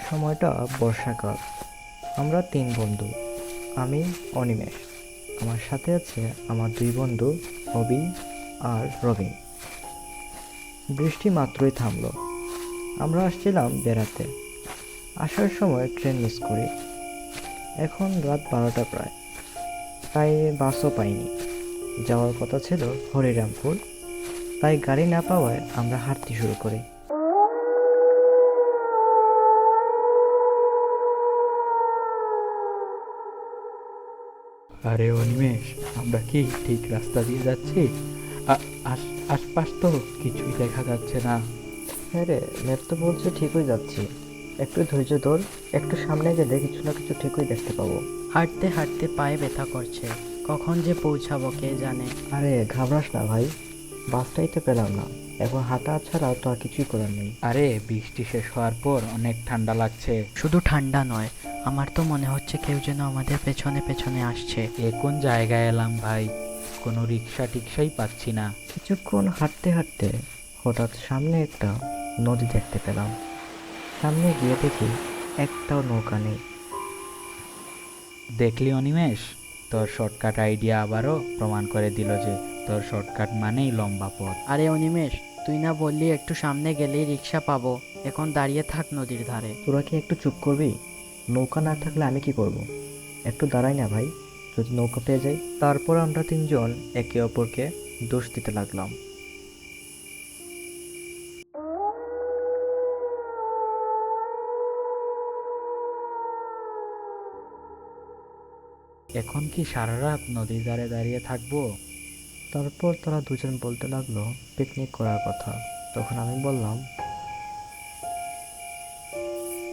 সময়টা বর্ষাকাল। আমরা তিন বন্ধু, আমি অনিমেষ, আমার সাথে আছে আমার দুই বন্ধু অবি আর রবিন। বৃষ্টি মাত্রই থামলো। আমরা আসছিলাম বেড়াতে। আসার সময় ট্রেন মিস করি। এখন রাত 12টা প্রায়, তাই বাসও পাইনি। যাওয়ার কথা ছিল হরিরামপুর, তাই গাড়ি না পাওয়ায় আমরা হাঁটতে শুরু করি। আরে অনিমেষ, আমরা কি ঠিক রাস্তা দিয়ে যাচ্ছি? আশপাশ তো কিছুই দেখা যাচ্ছে না। হ্যাঁ রে, ম্যাপ তো বলছে ঠিকই যাচ্ছি। একটু ধৈর্য ধর, একটু সামনে গেলে কিছু না কিছু ঠিকই দেখতে পাবো। হাঁটতে হাঁটতে পায়ে ব্যথা করছে, কখন যে পৌঁছাবো কে জানে। আরে ঘাবড়াস না ভাই, বাসটাই তো পেলাম না। এখন হাঁটা ছাড়া তো আর কিছুই করার নেই। আরে বৃষ্টি শেষ হওয়ার পর অনেক ঠান্ডা লাগছে। শুধু ঠান্ডা নয়, আমার তো মনে হচ্ছে কেউ যেন আমাদের পেছনে পেছনে আসছে। এ কোন জায়গায় এলাম ভাই? কোনো রিক্সা টিক্সাই পাচ্ছি না। কিছুক্ষণ হাঁটতে হাঁটতে হঠাৎ সামনে একটা নদী দেখতে পেলাম। সামনে গিয়ে দেখি একটাও নৌকা নেই। দেখলি অনিমেষ, তোর শর্টকাট আইডিয়া আবারও প্রমাণ করে দিল যে তোর শর্টকাট মানেই লম্বা পথ। আরে অনিমেষ, তুই না বললি একটু সামনে গেলেই রিক্সা পাবো? এখন দাঁড়িয়ে থাক নদীর ধারে। তোরা কি একটু চুপ করবি? নৌকা না থাকলে আমি কি করব? একটু দাঁড়াই না ভাই, যদি নৌকা পেয়ে যাই। তারপর আমরা তিনজন একে অপরকে দোষ দিতে লাগলাম। এখন কি সারা রাত নদীর ধারে দাঁড়িয়ে থাকবো? তারপর তারা দুজন বলতে লাগলো পিকনিক করার কথা। তখন আমি বললাম,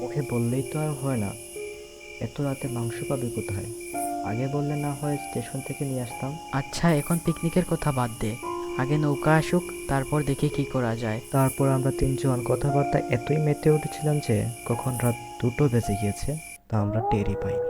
মুখে বললেই তো আর হয় না, এত রাতে মাংস পাবে কোথায়? আগে বললে না হয় স্টেশন থেকে নিয়ে আসতাম। আচ্ছা, এখন পিকনিকের কথা বাদ দে, আগে নৌকা আসুক, তারপর দেখি কি করা যায়। তারপর আমরা তিনজন কথাবার্তা এতই মেতে উঠেছিলাম যে কখন রাত 2টো বেজে গিয়েছে তা আমরা টেরই পাইনি।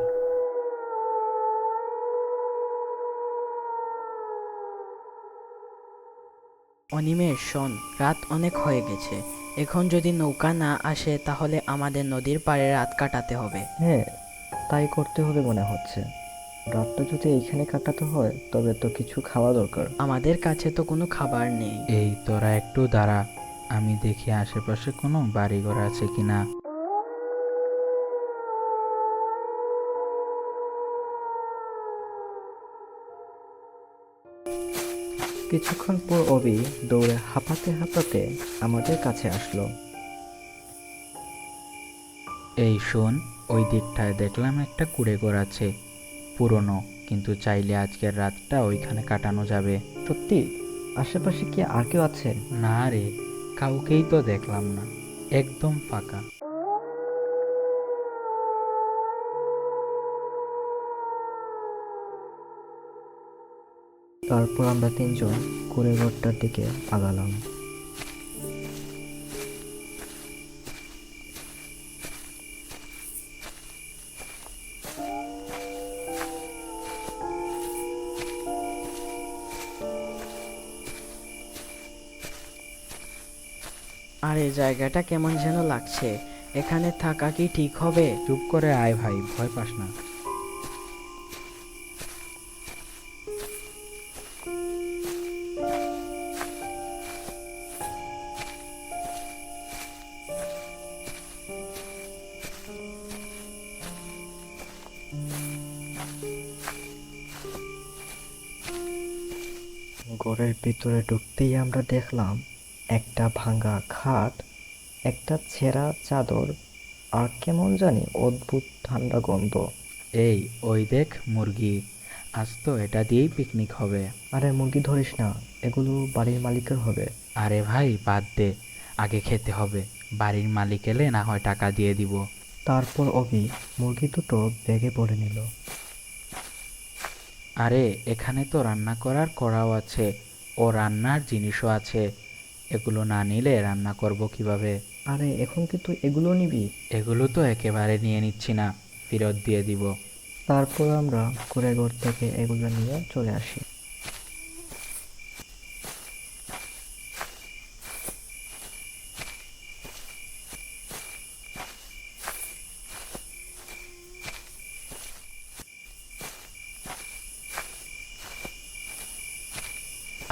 অনিমেষ শোন, রাত অনেক হয়ে গেছে। এখন যদি নৌকা না আসে তাহলে আমাদের নদীর পাড়ে রাত কাটাতে হবে। হ্যাঁ, তাই করতে হবে মনে হচ্ছে। রাতটা যদি এইখানে কাটাতে হয় তবে তো কিছু খাওয়া দরকার। আমাদের কাছে তো কোনো খাবার নেই। এই তোরা একটু দাঁড়া, আমি দেখি আশেপাশে কোনো বাড়িঘর আছে কিনা। কিছুক্ষণ পর অবি দৌড়ে হাঁপাতে হাঁপাতে আমাদের কাছে আসলো। এই শোন, ওই দিকটায় দেখলাম একটা কুঁড়েঘর আছে, পুরনো, কিন্তু চাইলে আজকের রাতটা ওইখানে কাটানো যাবে। সত্যি? আশেপাশে কি আর কেউ আছে? না রে, কাউকেই তো দেখলাম না, একদম ফাঁকা। তারপর আমরা তিনজন কুঁড়েঘরটার দিকে আগালাম। আরে জায়গাটা কেমন যেন লাগছে, এখানে থাকা কি ঠিক হবে? চুপ করে আয় ভাই, ভয় পাস না। ঘরের ভিতরে ঢুকতেই আমরা দেখলাম একটা ভাঙা খাট, একটা ছেঁড়া চাদর, আর কেমন জানি অদ্ভুত ঠান্ডা গন্ধ। এই, ওই দেখ মুরগি, আজ তো এটা দিয়েই পিকনিক হবে। আরে মুরগি ধরিস না, এগুলো বাড়ির মালিকের হবে। আরে ভাই বাদ দে, আগে খেতে হবে, বাড়ির মালিক এলে না হয় টাকা দিয়ে দিব। তারপর অভি মুরগি দুটো ব্যাগে ভরে নিল। আরে এখানে তো রান্না করার কড়াও আছে, ও রান্নার জিনিসও আছে, এগুলো না নিলে রান্না করব কিভাবে? আরে এখন কি তুই এগুলো নিবি? এগুলো তো একেবারে নিয়ে নিচ্ছি না, ফেরত দিয়ে দিব। তারপর আমরা কুঁড়েঘর থেকে এগুলো নিয়ে চলে আসি।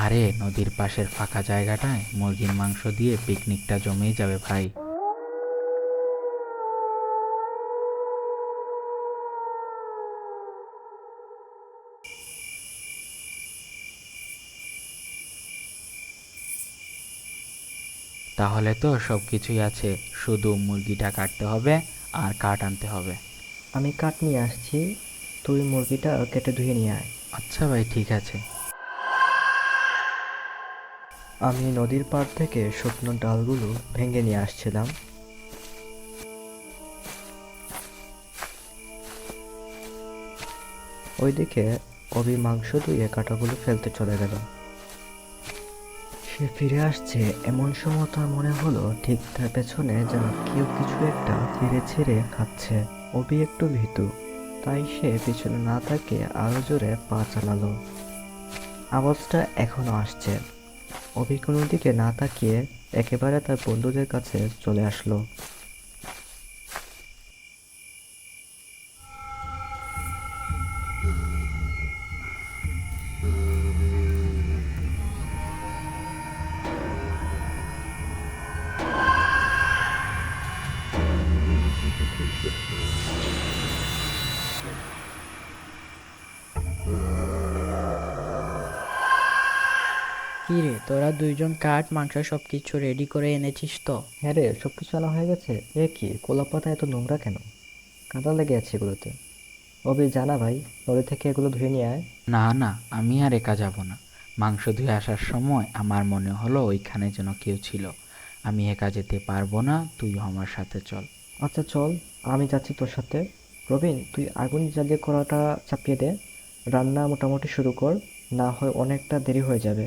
আরে নদীর পাশের ফাঁকা জায়গাটায় মুরগির মাংস দিয়ে পিকনিকটা জমেই যাবে ভাই। তাহলে তো সব কিছুই আছে, শুধু মুরগিটা কাটতে হবে আর কাঠ আনতে হবে। আমি কাঠ নিয়ে আসছি, তুই মুরগিটা কেটে ধুয়ে নিয়ে আয়। আচ্ছা ভাই, ঠিক আছে। আমি নদীর পাড় থেকে শুকনো ডালগুলো ভেঙে নিয়ে আসছিলাম। ওইদিকে অভি মাংস ধুয়ে কাঁটাগুলো ফেলতে চলে গেল। সে ফিরে আসছে এমন সময় তার মনে হলো ঠিক তার পেছনে যেন কেউ কিছু একটা ছিঁড়ে ছিঁড়ে খাচ্ছে। অভি একটু ভীতু, তাই সে পিছনে না তাকিয়ে আরো জোরে পা চালালো। আওয়াজটা এখনো আসছে। অভি কোনো দিকে না তাকিয়ে একেবারে তার বন্ধুদের কাছে চলে আসলো। কি রে, তোরা দুইজন কাঠ মাংস সবকিছু রেডি করে এনেছিস তো? হ্যাঁ রে, সবকিছু আনা হয়ে গেছে। এ কি, কলাপাতা এত নোংরা কেন? কাদা লেগে আছে এগুলোতে। অভি জানা ভাই, নদী থেকে এগুলো ধুয়ে নিয়ে আয়। না না, আমি আর একা যাব না। মাংস ধুয়ে আসার সময় আমার মনে হলো ওইখানে যেন কেউ ছিল। আমি একা যেতে পারবো না, তুইও আমার সাথে চল। আচ্ছা চল, আমি যাচ্ছি তোর সাথে। রবিন, তুই আগুন জ্বালিয়ে কড়াটা চাপিয়ে দে। রান্না মোটামুটি শুরু কর, না হয় অনেকটা দেরি হয়ে যাবে।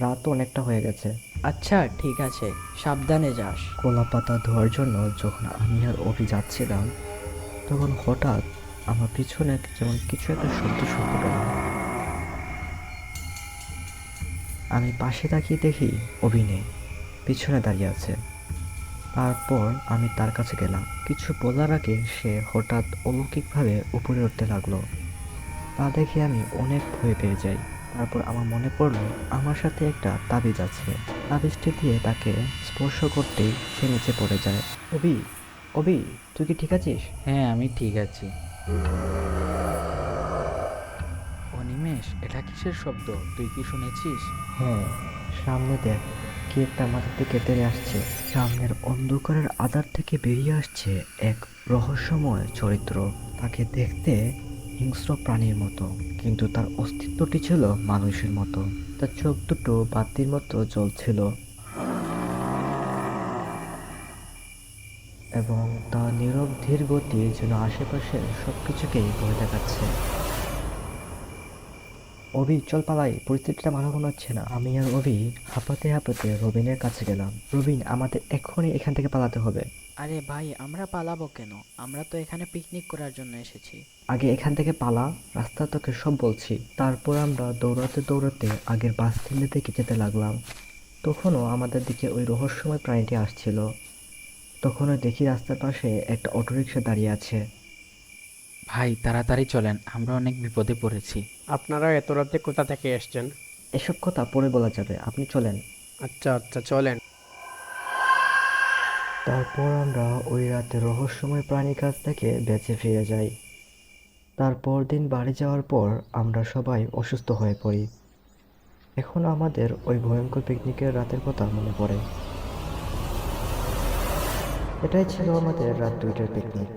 রাতও অনেকটা হয়ে গেছে। আচ্ছা ঠিক আছে, সাবধানে যাস। কলা পাতা ধোয়ার জন্য যখন আমি আর অভি যাচ্ছিলাম, তখন হঠাৎ আমার পিছনে যেমন কিছু একটা শব্দ শুনতে পেলাম। আমি পাশে তাকিয়ে দেখি অভি নেই, পিছনে দাঁড়িয়ে আছে। তারপর আমি তার কাছে গেলাম। কিছু বলার আগে সে হঠাৎ অলৌকিকভাবে উপরে উঠতে লাগলো। তা দেখে আমি অনেক ভয় পেয়ে যাই। তারপর আমার মনে পড়লো আমার সাথে একটা তাবিজ আছে। তাবিজটি দিয়ে তাকে স্পর্শ করতেই সে নিচে পড়ে যায়। অভি, অভি, তুই কি ঠিক আছিস? হ্যাঁ, আমি ঠিক আছি। অনিমেষ, এটা কিসের শব্দ? তুই কি শুনেছিস? হ্যাঁ, সামনে দেখ, কি একটা মাথার দিকে তেড়ে আসছে। সামনের অন্ধকারের আধার থেকে বেরিয়ে আসছে এক রহস্যময় চরিত্র। তাকে দেখতে হিংস্র প্রাণীর মতো, কিন্তু তার অস্তিত্বটি ছিল মানুষের মতো। তার চোখ দুটো বাতির মতো জ্বলছিল এবং তার নীরব ধীর গতি যেন আশেপাশের সবকিছুকেই ভয় দেখাচ্ছে। অভি, চল পালাই, পরিস্থিতিটা ভালো মনে হচ্ছে না। আমি আর অভি হাঁপাতে হাঁপাতে রবিনের কাছে গেলাম। রবিন, আমাদের এক্ষুনি এখান থেকে পালাতে হবে। আরে ভাই, আমরা পালাবো কেন? আমরা তো এখানে পিকনিক করার জন্য এসেছি। আগে এখান থেকে পালা, রাস্তা তোকে সব বলছি। তারপর আমরা দৌড়াতে দৌড়াতে আগের বাস স্ট্যান্ডের দিকে যেতে লাগলাম। তখনও আমাদের দিকে ওই রহস্যময় প্রাণীটি আসছিল। তখনও দেখি রাস্তার পাশে একটা অটোরিকশা দাঁড়িয়ে আছে। ভাই তাড়াতাড়ি চলেন, আমরা অনেক বিপদে পড়েছি। আপনারা এত রাতে কোথা থেকে এসছেন? এসব কথা পরে বলা যাবে, আপনি চলেন। আচ্ছা আচ্ছা, চলেন। তারপর আমরা ওই রাতে রহস্যময় প্রাণীর কাছ থেকে বেঁচে ফিরে যাই। তারপর দিন বাড়ি যাওয়ার পর আমরা সবাই অসুস্থ হয়ে পড়ি। এখন আমাদের ওই ভয়ঙ্কর পিকনিকের রাতের কথা মনে পড়ে। এটাই ছিল আমাদের রাত 2টার পিকনিক।